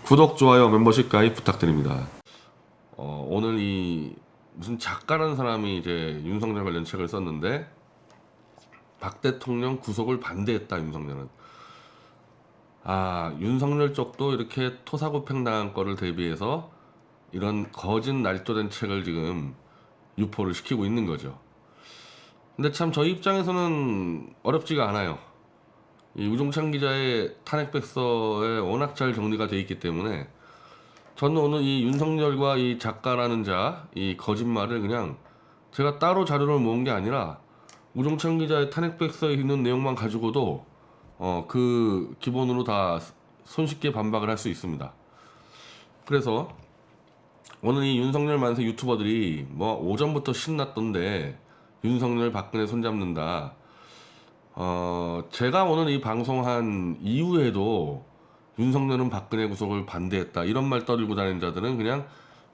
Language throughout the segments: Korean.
구독, 좋아요, 멤버십 가입 부탁드립니다. 오늘 이 무슨 작가라는 사람이 이제 윤석열 관련 책을 썼는데 박 대통령 구속을 반대했다. 윤석열은 윤석열 쪽도 이렇게 토사구팽 당한 거를 대비해서 이런 거짓 날조된 책을 지금 유포를 시키고 있는 거죠. 근데 참 저희 입장에서는 어렵지가 않아요. 이 우종찬 기자의 탄핵백서에 워낙 잘 정리가 돼 있기 때문에 저는 오늘 이 윤석열과 이 작가라는 자, 이 거짓말을 그냥 제가 따로 자료를 모은 게 아니라 우종찬 기자의 탄핵백서에 있는 내용만 가지고도 그 기본으로 다 손쉽게 반박을 할 수 있습니다. 그래서 오늘 이 윤석열 만세 유튜버들이 뭐 오전부터 신났던데 윤석열 박근혜 손잡는다. 제가 오늘 이 방송한 이후에도 윤석열은 박근혜 구속을 반대했다 이런 말 떠들고 다니는 자들은 그냥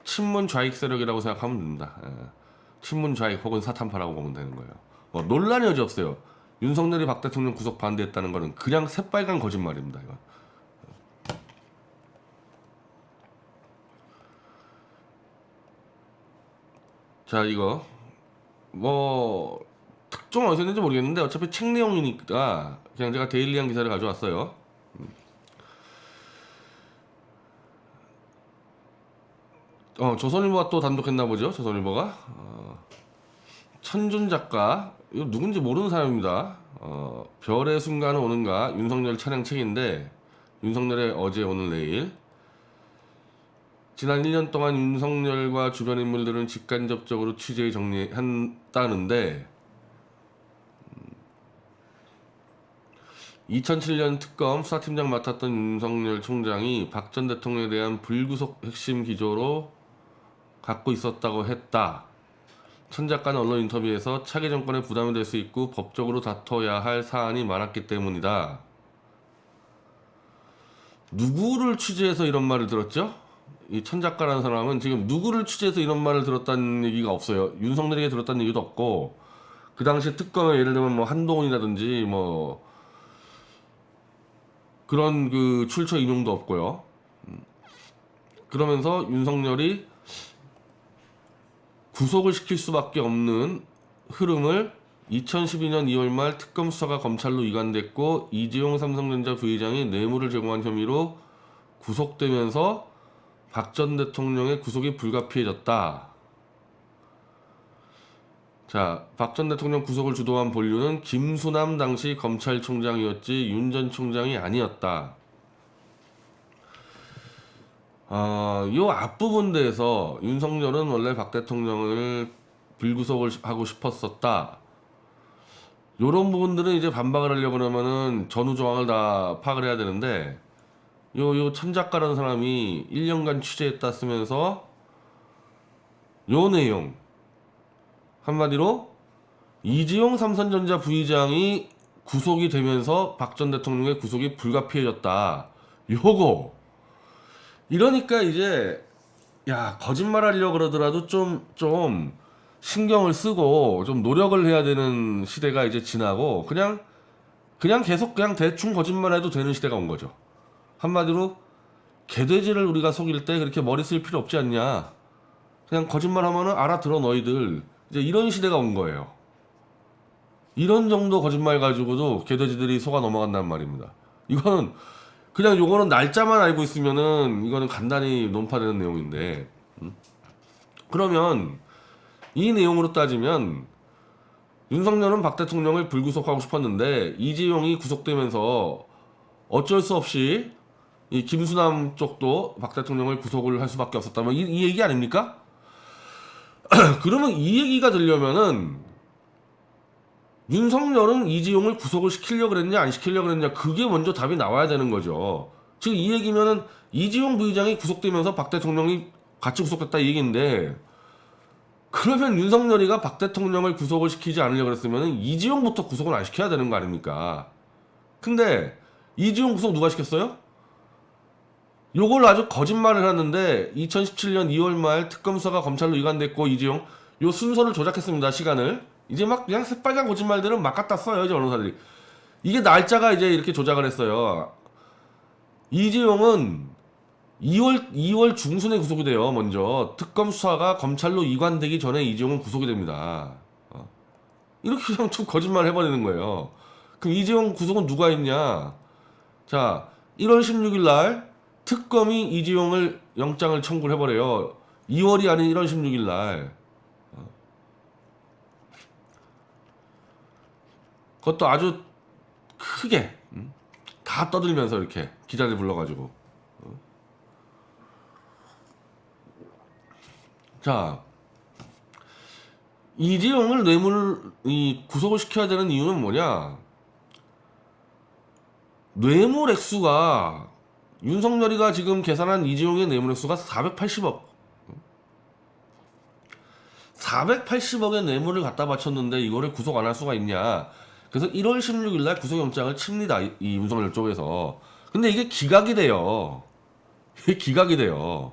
친문 좌익 세력이라고 생각하면 됩니다. 친문 좌익 혹은 사탄파라고 보면 되는 거예요. 논란이 여지 없어요. 윤석열이 박 대통령 구속 반대했다는 거는 그냥 새빨간 거짓말입니다. 이거. 자, 이거 뭐 특종 어디서 있는지 모르겠는데 어차피 책 내용이니까 그냥 제가 데일리한 기사를 가져왔어요. 조선일보가 또 단독했나 보죠. 조선일보가 천준 작가, 이거 누군지 모르는 사람입니다. 별의 순간 오는가 윤석열 차량 책인데 윤석열의 어제 오늘 내일 지난 1년 동안 윤석열과 주변 인물들은 직간접적으로 취재 정리한다는데 2007년 특검 수사팀장 맡았던 윤석열 총장이 박 전 대통령에 대한 불구속 핵심 기조로 갖고 있었다고 했다. 천 작가는 언론 인터뷰에서 차기 정권에 부담이 될 수 있고 법적으로 다퉈야 할 사안이 많았기 때문이다. 누구를 취재해서 이런 말을 들었죠? 이 천 작가라는 사람은 지금 누구를 취재해서 이런 말을 들었다는 얘기가 없어요. 윤석열에게 들었다는 얘기도 없고 그 당시 특검에 예를 들면 뭐 한동훈이라든지 뭐 그런 그 출처 인용도 없고요. 그러면서 윤석열이 구속을 시킬 수밖에 없는 흐름을 2012년 2월 말 특검 수사가 검찰로 이관됐고 이재용 삼성전자 부회장이 뇌물을 제공한 혐의로 구속되면서 박 전 대통령의 구속이 불가피해졌다. 자, 박 전 대통령 구속을 주도한 본류는 김수남 당시 검찰총장이었지 윤 전 총장이 아니었다. 요 앞부분대에서 윤석열은 원래 박 대통령을 불구속을 하고 싶었었다. 요런 부분들은 이제 반박을 하려고 그러면은 전후 정황을 다 파악을 해야 되는데 요 천작가라는 사람이 1년간 취재했다 쓰면서 요 내용 한마디로 이재용 삼성전자 부회장이 구속이 되면서 박 전 대통령의 구속이 불가피해졌다. 요거 이러니까 이제 거짓말 하려고 그러더라도 좀 신경을 쓰고 좀 노력을 해야 되는 시대가 이제 지나고 그냥 계속 그냥 대충 거짓말 해도 되는 시대가 온 거죠. 한마디로 개돼지를 우리가 속일 때 그렇게 머리 쓸 필요 없지 않냐. 그냥 거짓말 하면은 알아들어 너희들. 이제 이런 시대가 온 거예요. 이런 정도 거짓말 가지고도 개돼지들이 속아 넘어간단 말입니다. 이거는 그냥 요거는 날짜만 알고 있으면은 이거는 간단히 논파되는 내용인데 그러면 이 내용으로 따지면 윤석열은 박 대통령을 불구속하고 싶었는데 이재용이 구속되면서 어쩔 수 없이 이 김수남 쪽도 박 대통령을 구속을 할 수밖에 없었다면 이 얘기 아닙니까? 그러면 이 얘기가 되려면은 윤석열은 이재용을 구속을 시키려고 그랬냐 안 시키려고 그랬냐 그게 먼저 답이 나와야 되는 거죠. 지금 이 얘기면은 이재용 부회장이 구속되면서 박 대통령이 같이 구속됐다 이 얘기인데 그러면 윤석열이가 박 대통령을 구속을 시키지 않으려고 그랬으면은 이재용부터 구속을 안 시켜야 되는 거 아닙니까? 근데 이재용 구속 누가 시켰어요? 요걸 아주 거짓말을 하는데 2017년 2월 말 특검 수사가 검찰로 이관됐고 이재용 요 순서를 조작했습니다. 시간을 이제 막 그냥 새빨간 거짓말들은 막 갖다 써요 이제 언론사들이. 이게 날짜가 이제 이렇게 조작을 했어요. 이재용은 2월 중순에 구속이 돼요. 먼저 특검 수사가 검찰로 이관되기 전에 이재용은 구속이 됩니다. 이렇게 그냥 툭 거짓말 해버리는 거예요. 그럼 이재용 구속은 누가 했냐? 자, 1월 16일 날 특검이 이재용을 영장을 청구를 해버려요. 2월이 아닌 1월 16일 날. 그것도 아주 크게 다 떠들면서 이렇게 기자들 불러가지고. 자, 이재용을 구속을 시켜야 되는 이유는 뭐냐? 뇌물 액수가 윤석열이가 지금 계산한 이재용의 뇌물 액수가 480억. 480억의 뇌물을 갖다 바쳤는데 이거를 구속 안 할 수가 있냐? 그래서 1월 16일 날 구속영장을 칩니다. 이 윤석열 쪽에서. 근데 이게 기각이 돼요. 이게 기각이 돼요.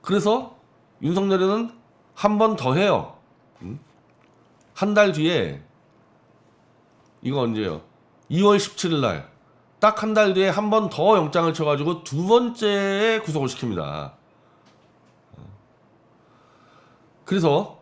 그래서 윤석열이는 한 번 더 해요. 한 달 뒤에 이거 언제요? 2월 17일 날 딱 한 달 뒤에 한 번 더 영장을 쳐가지고 두 번째에 구속을 시킵니다. 그래서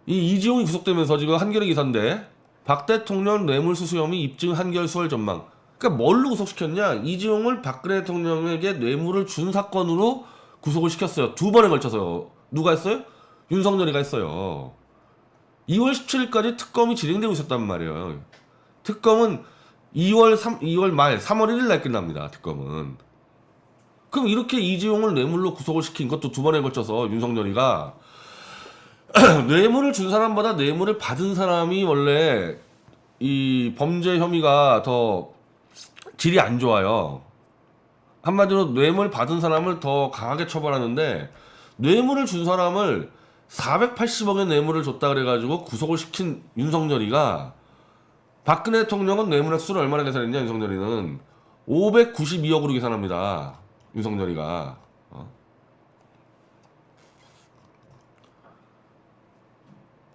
이 이재용이 구속되면서 지금 한겨레 기사인데 박 대통령 뇌물수수 혐의 입증 한결 수월 전망. 그러니까 뭘로 구속시켰냐? 이재용을 박근혜 대통령에게 뇌물을 준 사건으로 구속을 시켰어요. 두 번에 걸쳐서. 누가 했어요? 윤석열이가 했어요. 2월 17일까지 특검이 진행되고 있었단 말이에요. 특검은 2월 말 3월 1일 날 끝납니다. 특검은. 그럼 이렇게 이재용을 뇌물로 구속을 시킨 것도 두 번에 걸쳐서 윤석열이가 뇌물을 준 사람보다 뇌물을 받은 사람이 원래 이 범죄 혐의가 더 질이 안 좋아요. 한마디로 뇌물 받은 사람을 더 강하게 처벌하는데 뇌물을 준 사람을 480억의 뇌물을 줬다 그래가지고 구속을 시킨 윤석열이가 박근혜 대통령은 뇌물 액수를 얼마나 계산했냐? 윤석열이는 592억으로 계산합니다. 윤석열이가.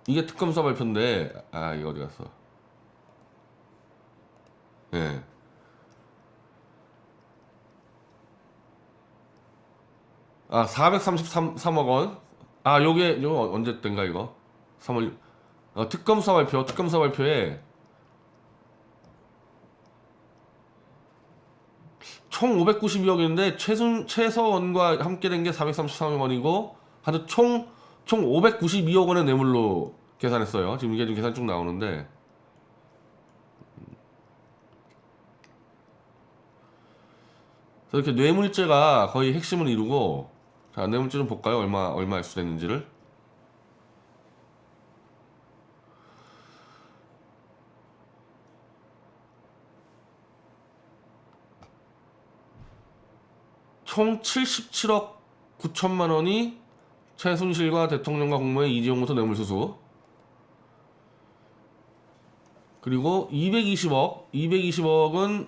이게 특검 수사 발표인데 이거 어디 갔어? 예. 아, 433억 원. 요거 언제 땐가 이거? 3월 특검 수사 발표에 총 592억인데 최서원과 함께 된 게 433억 원이고 하여튼 총 592억 원의 뇌물로 계산했어요. 지금 이게 좀 계산 쭉 나오는데 그래서 이렇게 뇌물죄가 거의 핵심을 이루고 자, 뇌물죄 좀 볼까요? 얼마 액수됐는지를. 총 77억 9천만 원이 최순실과 대통령과 공모의 이재용부터 뇌물수수. 그리고 220억은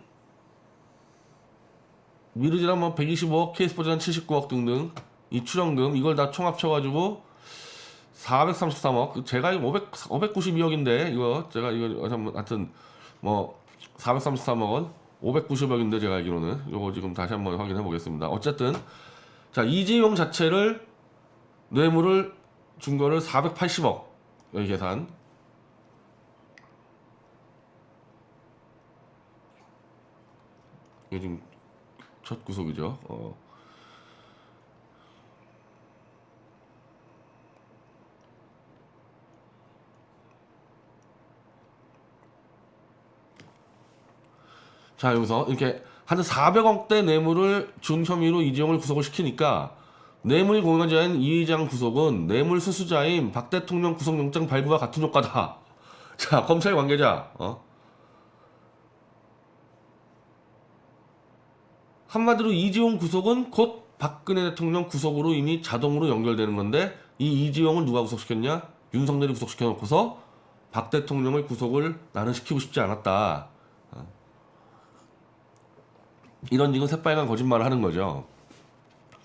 미르지랑 뭐 125억, K스포츠는 79억 등등 이 출연금 이걸 다 총 합쳐가지고 433억. 제가 이거 592억인데 이거 제가 이거 하여튼 뭐 433억 원 590억인데 제가 알기로는 요거 지금 다시 한번 확인해 보겠습니다. 어쨌든 자 이재용 자체를 뇌물을 준 거를 480억 여기 계산. 이게 지금 첫 구속이죠. 자 여기서 이렇게 한 400억대 뇌물을 준 혐의로 이재용을 구속을 시키니까 뇌물 공여자인 이 회장 구속은 뇌물 수수자인 박 대통령 구속영장 발부와 같은 효과다. 자 검찰 관계자 한마디로 이재용 구속은 곧 박근혜 대통령 구속으로 이미 자동으로 연결되는 건데 이 이재용을 누가 구속시켰냐? 윤석열이 구속시켜놓고서 박 대통령의 구속을 나는 시키고 싶지 않았다. 이런 지금 새빨간 거짓말을 하는 거죠.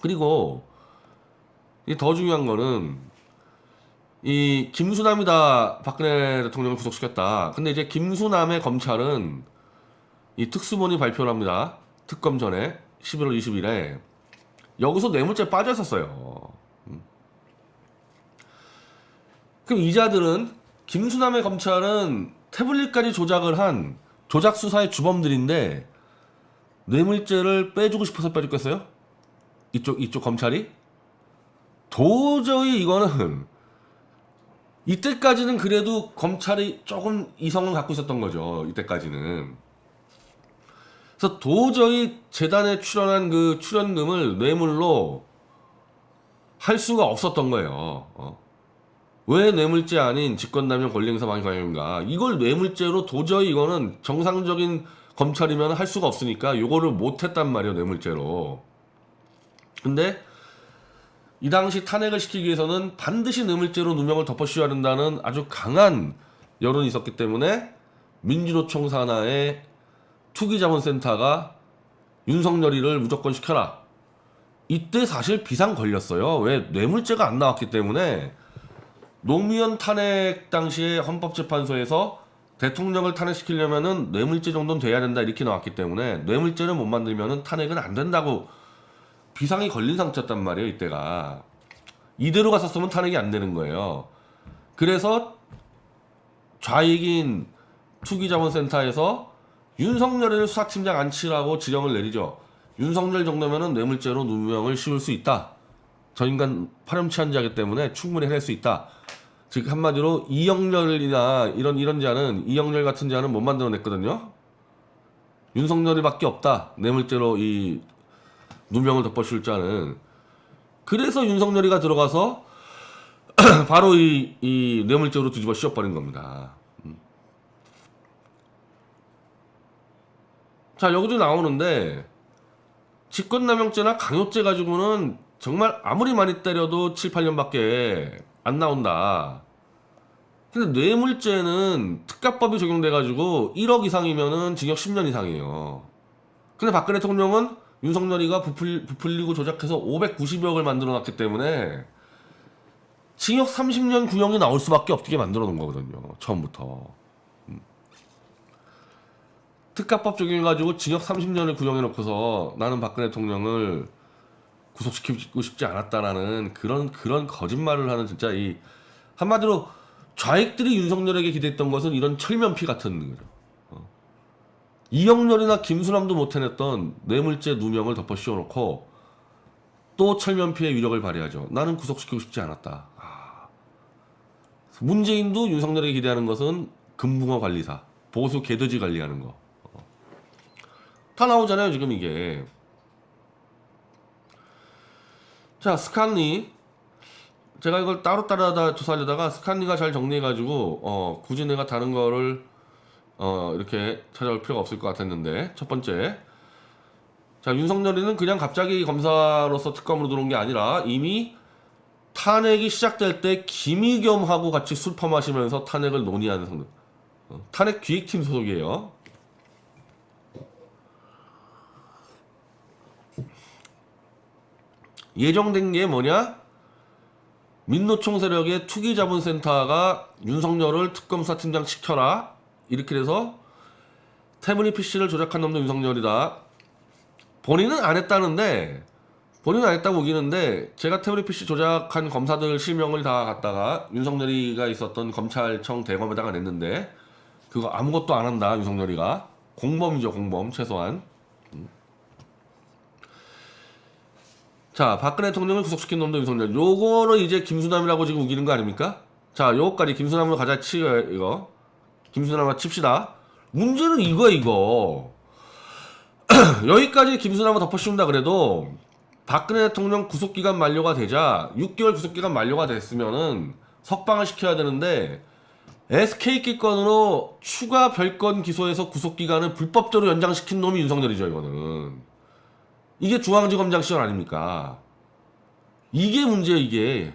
그리고 더 중요한 거는 이 김수남이다 박근혜 대통령을 구속시켰다. 근데 이제 김수남의 검찰은 이 특수본이 발표를 합니다. 특검 전에 11월 20일에 여기서 뇌물죄 빠져 있었어요. 그럼 이자들은 김수남의 검찰은 태블릿까지 조작을 한 조작 수사의 주범들인데 뇌물죄를 빼주고 싶어서 빼줬겠어요? 이쪽 검찰이? 도저히 이거는 이때까지는 그래도 검찰이 조금 이성을 갖고 있었던 거죠. 이때까지는. 그래서 도저히 재단에 출연한 그 출연금을 뇌물로 할 수가 없었던 거예요. 왜 뇌물죄 아닌 직권남용 권리행사 방해관여인가? 이걸 뇌물죄로 도저히 이거는 정상적인 검찰이면 할 수가 없으니까 요거를 못했단 말이에요. 뇌물죄로. 근데 이 당시 탄핵을 시키기 위해서는 반드시 뇌물죄로 누명을 덮어씌워야 된다는 아주 강한 여론이 있었기 때문에 민주노총 산하의 투기자본센터가 윤석열이를 무조건 시켜라. 이때 사실 비상 걸렸어요. 왜? 뇌물죄가 안 나왔기 때문에. 노무현 탄핵 당시에 헌법재판소에서 대통령을 탄핵시키려면은 뇌물죄 정도는 돼야 된다 이렇게 나왔기 때문에 뇌물죄를 못 만들면은 탄핵은 안 된다고 비상이 걸린 상태였단 말이에요. 이때가 이대로 갔었으면 탄핵이 안 되는 거예요. 그래서 좌익인 투기자본센터에서 윤석열을 수사팀장 안치라고 지령을 내리죠. 윤석열 정도면은 뇌물죄로 누명을 씌울 수 있다. 저 인간 파렴치한 자이기 때문에 충분히 해낼 수 있다. 즉 한마디로 이영렬이나 이런 자는 이영렬 같은 자는 못 만들어냈거든요. 윤석열이밖에 없다. 뇌물죄로 이 누명을 덮어씌울 자는. 그래서 윤석열이가 들어가서 바로 이 뇌물죄로 뒤집어 씌워버린 겁니다. 자, 여기도 나오는데 직권남용죄나 강요죄 가지고는 정말 아무리 많이 때려도 7, 8년밖에 안 나온다. 근데 뇌물죄는 특가법이 적용돼가지고 1억 이상이면은 징역 10년 이상이에요. 근데 박근혜 대통령은 윤석열이가 부풀리고 조작해서 590억을 만들어 놨기 때문에 징역 30년 구형이 나올 수밖에 없게 만들어 놓은 거거든요. 처음부터. 특가법 적용해가지고 징역 30년을 구형해 놓고서 나는 박근혜 대통령을 구속시키고 싶지 않았다라는 그런 거짓말을 하는 진짜 이 한마디로 좌익들이 윤석열에게 기대했던 것은 이런 철면피 같은 거죠. 이영렬이나 김수남도 못 해냈던 뇌물죄 누명을 덮어 씌워놓고 또 철면피의 위력을 발휘하죠. 나는 구속시키고 싶지 않았다. 문재인도 윤석열에게 기대하는 것은 금붕어 관리사, 보수 개돼지 관리하는 거. 다 나오잖아요 지금 이게. 자, 스칸리. 제가 이걸 따로따로 조사하려다가 스칸리가 잘 정리해가지고 굳이 내가 다른 거를 이렇게 찾아올 필요가 없을 것 같았는데, 첫 번째, 자, 윤석열이는 그냥 갑자기 검사로서 특검으로 들어온 게 아니라 이미 탄핵이 시작될 때 김의겸하고 같이 술 퍼마시면서 탄핵을 논의하는 상대. 탄핵 기획팀 소속이에요. 예정된 게 뭐냐? 민노총 세력의 투기자본센터가 윤석열을 특검수사팀장 시켜라. 이렇게 돼서 태블릿 PC를 조작한 놈도 윤석열이다. 본인은 안 했다는데, 본인은 안 했다고 우기는데, 제가 태블릿 PC 조작한 검사들 실명을 다 갖다가 윤석열이가 있었던 검찰청 대검에다가 냈는데, 그거 아무것도 안 한다, 윤석열이가. 공범이죠, 공범, 최소한. 자, 박근혜 대통령을 구속시킨 놈도 윤석열. 요거는 이제 김수남이라고 지금 우기는 거 아닙니까? 자, 요거까지 김수남으로 가자 치요, 이거. 김수남으로 칩시다. 문제는 이거. 여기까지 김수남을 덮어씌운다 그래도 박근혜 대통령 구속기간 만료가 되자 6개월 구속기간 만료가 됐으면은 석방을 시켜야 되는데 SK끼건으로 추가 별건 기소해서 구속기간을 불법적으로 연장시킨 놈이 윤석열이죠, 이거는. 이게 중앙지검장 시절 아닙니까? 이게 문제예요, 이게.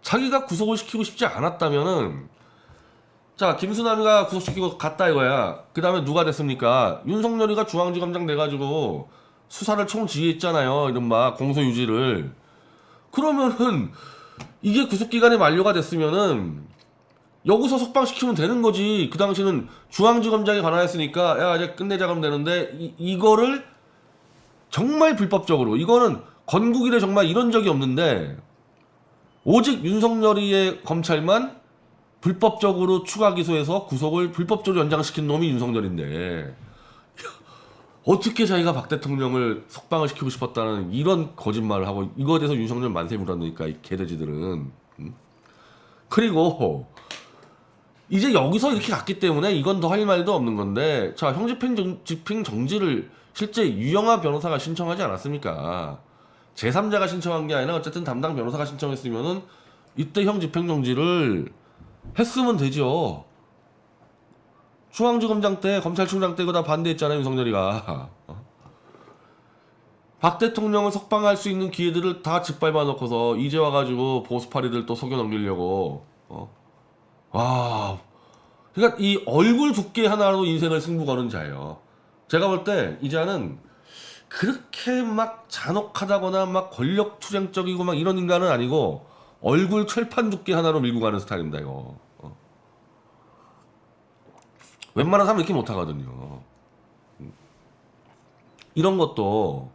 자기가 구속을 시키고 싶지 않았다면은, 자, 김수남이가 구속시키고 갔다 이거야. 그 다음에 누가 됐습니까? 윤석열이가 중앙지검장 돼가지고 수사를 총지휘했잖아요, 이른바 공소유지를. 그러면은 이게 구속기간이 만료가 됐으면은 여기서 석방시키면 되는 거지. 그 당시는 중앙지검장이 관할했으니까 야, 이제 끝내자 그러면 되는데 이거를 정말 불법적으로 이거는 건국 이래 정말 이런 적이 없는데 오직 윤석열이의 검찰만 불법적으로 추가 기소해서 구속을 불법적으로 연장시킨 놈이 윤석열인데 어떻게 자기가 박 대통령을 석방을 시키고 싶었다는 이런 거짓말을 하고 이거에 대해서 윤석열 만세 물었으니까 이 개돼지들은. 그리고 이제 여기서 이렇게 갔기 때문에 이건 더 할 말도 없는 건데 자 집행 정지를 실제 유영하 변호사가 신청하지 않았습니까? 제3자가 신청한 게 아니라 어쨌든 담당 변호사가 신청했으면은 이때 형 집행 정지를 했으면 되죠. 중앙지검장 때 검찰총장 때 그거 다 반대했잖아요 윤석열이가. 박 대통령을 석방할 수 있는 기회들을 다 짓밟아 놓고서 이제 와가지고 보수파리들 또 속여 넘기려고. 와, 그러니까 이 얼굴 두께 하나로 인생을 승부 거는 자예요. 제가 볼 때 이자는 그렇게 막 잔혹하다거나 막 권력 투쟁적이고 막 이런 인간은 아니고 얼굴 철판 두께 하나로 밀고 가는 스타일입니다 이거. 웬만한 사람 이렇게 못하거든요. 이런 것도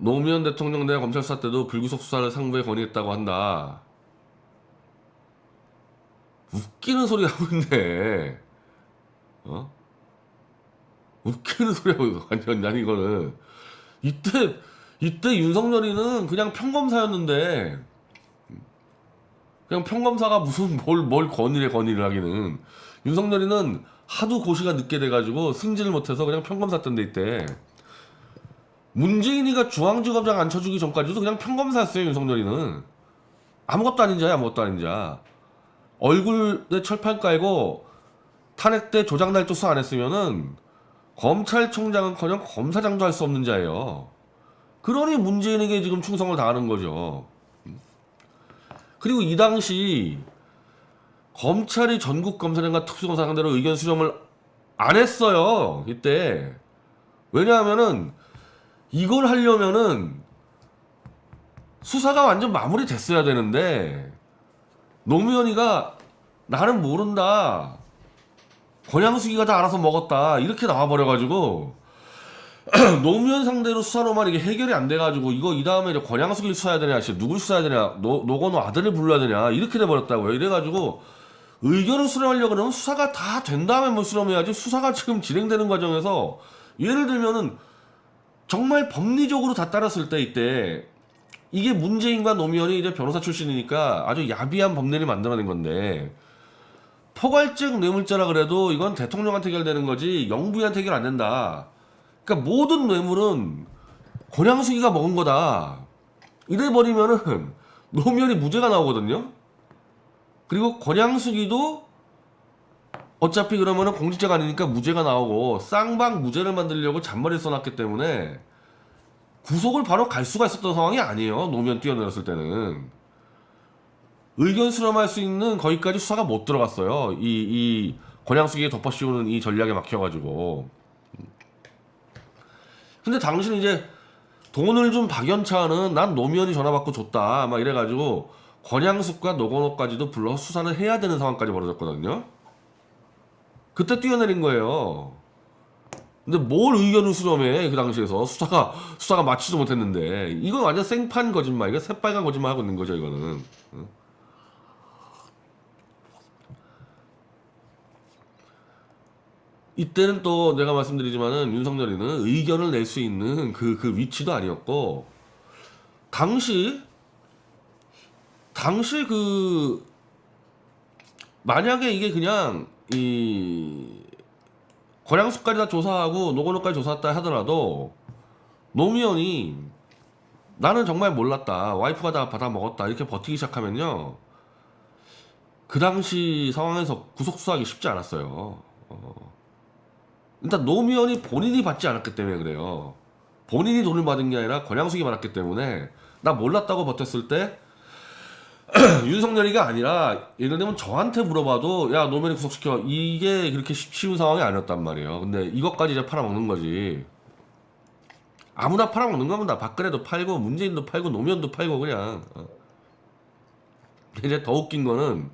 노무현 대통령 내 검찰 수사 때도 불구속 수사를 상부에 건의했다고 한다. 웃기는 소리 하고 있네. 웃기는 소리 하고 있어. 완전 난 이거는 이때 윤석열이는 그냥 평검사였는데 그냥 평검사가 무슨 뭘 건의를 하기는 윤석열이는 하도 고시가 늦게 돼가지고 승진을 못해서 그냥 평검사 뜬데 이때 문재인이가 중앙지검장 앉혀주기 전까지도 그냥 평검사였어요 윤석열이는. 아무것도 아닌 자야 아무것도 아닌 자. 얼굴에 철판 깔고 탄핵 때 조작날도 수사 안 했으면은 검찰총장은커녕 검사장도 할 수 없는 자예요. 그러니 문재인에게 지금 충성을 다하는 거죠. 그리고 이 당시 검찰이 전국검사장과 특수검사 상대로 의견 수렴을 안 했어요 이때. 왜냐하면은 이걸 하려면은 수사가 완전 마무리됐어야 되는데 노무현이가 나는 모른다 권양수기가 다 알아서 먹었다 이렇게 나와버려가지고 노무현 상대로 수사로만 이게 해결이 안 돼가지고 이거 이 다음에 이제 권양수기를 수사해야 되냐 누굴 수사해야 되냐 노건호 아들을 불러야 되냐 이렇게 돼버렸다고요. 이래가지고 의견을 수렴하려고 그러면 수사가 다 된 다음에 뭐 수렴해야지. 수사가 지금 진행되는 과정에서 예를 들면은 정말 법리적으로 다 따랐을 때 이때 이게 문재인과 노무현이 이제 변호사 출신이니까 아주 야비한 법리를 만들어낸 건데 포괄적 뇌물죄라 그래도 이건 대통령한테 해결되는 거지 영부인한테 해결 안 된다. 그러니까 모든 뇌물은 권양수기가 먹은 거다. 이래버리면은 노무현이 무죄가 나오거든요. 그리고 권양수기도 어차피 그러면은 공직자가 아니니까 무죄가 나오고 쌍방 무죄를 만들려고 잔머리를 써놨기 때문에 구속을 바로 갈 수가 있었던 상황이 아니에요. 노무현 뛰어내렸을 때는. 의견 수렴할 수 있는 거기까지 수사가 못 들어갔어요. 이 권양수기에 덮어씌우는 이 전략에 막혀가지고. 근데 당신 이제 돈을 준 박연차는 난 노무현이 전화 받고 줬다 막 이래가지고 권양숙과 노건호까지도 불러서 수사를 해야 되는 상황까지 벌어졌거든요. 그때 뛰어내린 거예요. 근데 뭘 의견을 수렴해 그 당시에서 수사가 마치지도 못했는데 이건 완전 생판 거짓말. 이거 새빨간 거짓말 하고 있는 거죠 이거는. 이때는 또 내가 말씀드리지만은 윤석열이는 의견을 낼 수 있는 그 위치도 아니었고 당시 그 만약에 이게 그냥 이 권양숙까지 다 조사하고 노건호까지 조사했다 하더라도 노무현이 나는 정말 몰랐다 와이프가 다 받아 먹었다 이렇게 버티기 시작하면요 그 당시 상황에서 구속 수사하기 쉽지 않았어요. 일단 노무현이 본인이 받지 않았기 때문에 그래요. 본인이 돈을 받은 게 아니라 권양숙이 받았기 때문에 나 몰랐다고 버텼을 때 윤석열이가 아니라 예를 들면 저한테 물어봐도 야 노무현이 구속시켜 이게 그렇게 쉬운 상황이 아니었단 말이에요. 근데 이것까지 이제 팔아먹는 거지. 아무나 팔아먹는 겁니다. 박근혜도 팔고 문재인도 팔고 노무현도 팔고 그냥. 이제 더 웃긴 거는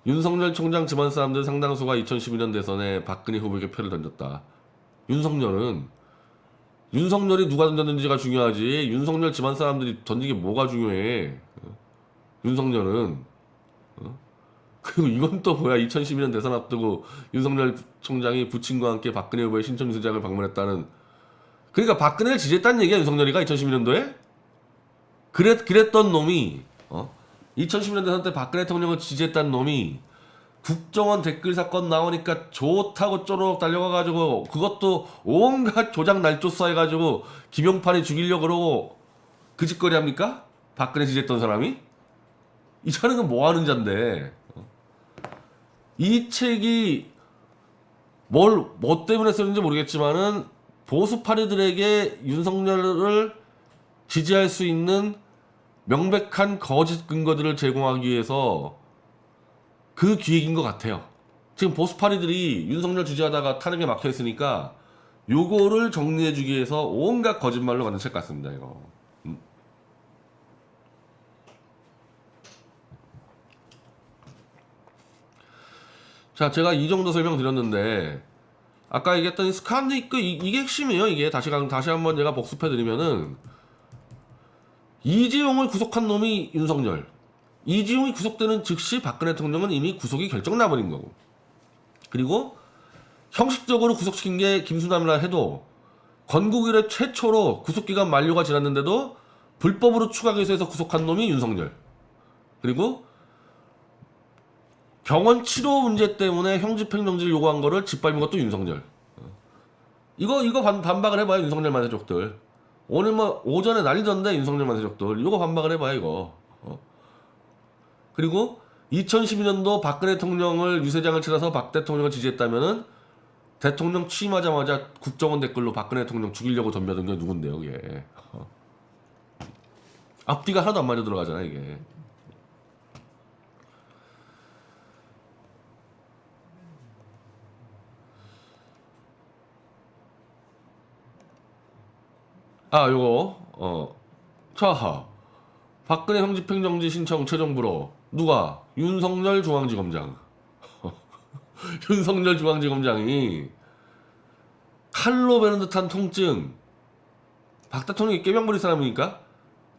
윤석열 총장 집안 사람들 상당수가 2012년 대선에 박근혜 후보에게 표를 던졌다. 윤석열이 누가 던졌는지가 중요하지. 윤석열 집안 사람들이 던진 게 뭐가 중요해. 윤석열은. 그리고 이건 또 뭐야. 2012년 대선 앞두고 윤석열 총장이 부친과 함께 박근혜 후보의 신촌 유세장을 방문했다는. 그러니까 박근혜를 지지했다는 얘기야, 윤석열이가 2012년도에? 그랬던 놈이 2010년 대선 때 박근혜 대통령을 지지했다는 놈이 국정원 댓글 사건 나오니까 좋다고 쪼록 달려가가지고 그것도 온갖 조작 날조사 해가지고 김용판이 죽이려고 그러고 그 짓거리 합니까? 박근혜 지지했던 사람이? 이 사람은 뭐 하는 잔데? 이 책이 뭐 때문에 썼는지 모르겠지만은 보수파리들에게 윤석열을 지지할 수 있는 명백한 거짓 근거들을 제공하기 위해서 그 기획인 것 같아요. 지금 보수파리들이 윤석열 지지하다가 타령에 막혀있으니까 요거를 정리해주기 위해서 온갖 거짓말로 만든 책 같습니다. 이거. 자, 제가 이 정도 설명드렸는데 아까 얘기했던 스칸디크 이게 핵심이에요. 이게 다시 한번 제가 복습해드리면은 이재용을 구속한 놈이 윤석열. 이재용이 구속되는 즉시 박근혜 대통령은 이미 구속이 결정 나버린 거고. 그리고 형식적으로 구속시킨 게 김수남이라 해도 건국 이래 최초로 구속기간 만료가 지났는데도 불법으로 추가 기소해서 구속한 놈이 윤석열. 그리고 병원 치료 문제 때문에 형집행정지를 요구한 거를 짓밟은 것도 윤석열. 이거 반박을 해봐요. 윤석열 만세족들. 오늘 뭐 오전에 난리던데 윤석열 만세족들. 이거 반박을 해봐요. 이거. 그리고 2012년도 박근혜 대통령을 유세장을 치러서 박 대통령을 지지했다면은 대통령 취임하자마자 국정원 댓글로 박근혜 대통령 죽이려고 덤벼든 게 누군데요, 이게. 앞뒤가 하나도 안 맞아 들어가잖아, 이게. 요거 자, 박근혜 형집행정지 신청 최종 불허. 누가? 윤석열 중앙지검장. 윤석열 중앙지검장이 칼로 베는 듯한 통증. 박 대통령이 꾀병 부릴 사람이니까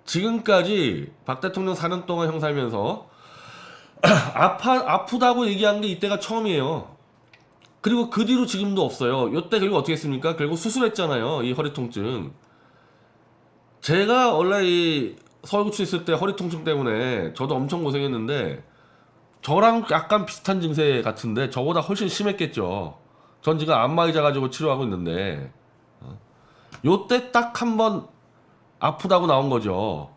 지금까지 박 대통령 4년 동안 형 살면서 아프다고 얘기한 게 이때가 처음이에요. 그리고 그 뒤로 지금도 없어요. 요때 그리고 어떻게 했습니까? 결국 수술했잖아요. 이 허리 통증. 제가 원래 이 서울구치 있을 때 허리 통증 때문에 저도 엄청 고생했는데 저랑 약간 비슷한 증세 같은데 저보다 훨씬 심했겠죠. 전 지금 안마의자 가지고 치료하고 있는데 요때 딱 한 번 아프다고 나온 거죠.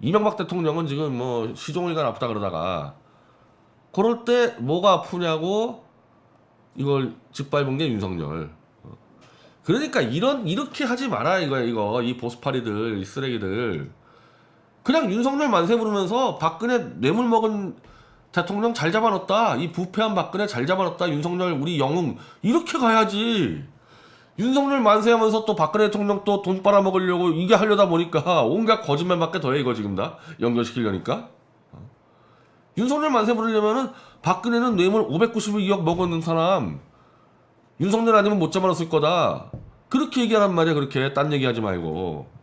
이명박 대통령은 지금 뭐 시종일관 아프다 그러다가 그럴 때 뭐가 아프냐고 이걸 짓밟은 게 윤석열. 그러니까 이렇게 하지 마라 이거 이 보수파리들 이 쓰레기들. 그냥 윤석열 만세 부르면서 박근혜 뇌물 먹은 대통령 잘 잡아놨다. 이 부패한 박근혜 잘 잡아놨다. 윤석열 우리 영웅. 이렇게 가야지. 윤석열 만세하면서 또 박근혜 대통령 또 돈 빨아먹으려고 이게 하려다 보니까 온갖 거짓말밖에 더해 이거 지금 다 연결시키려니까. 윤석열 만세 부르려면은 박근혜는 뇌물 592억 먹었는 사람. 윤석열 아니면 못 잡아놨을 거다. 그렇게 얘기하란 말이야. 그렇게 딴 얘기하지 말고.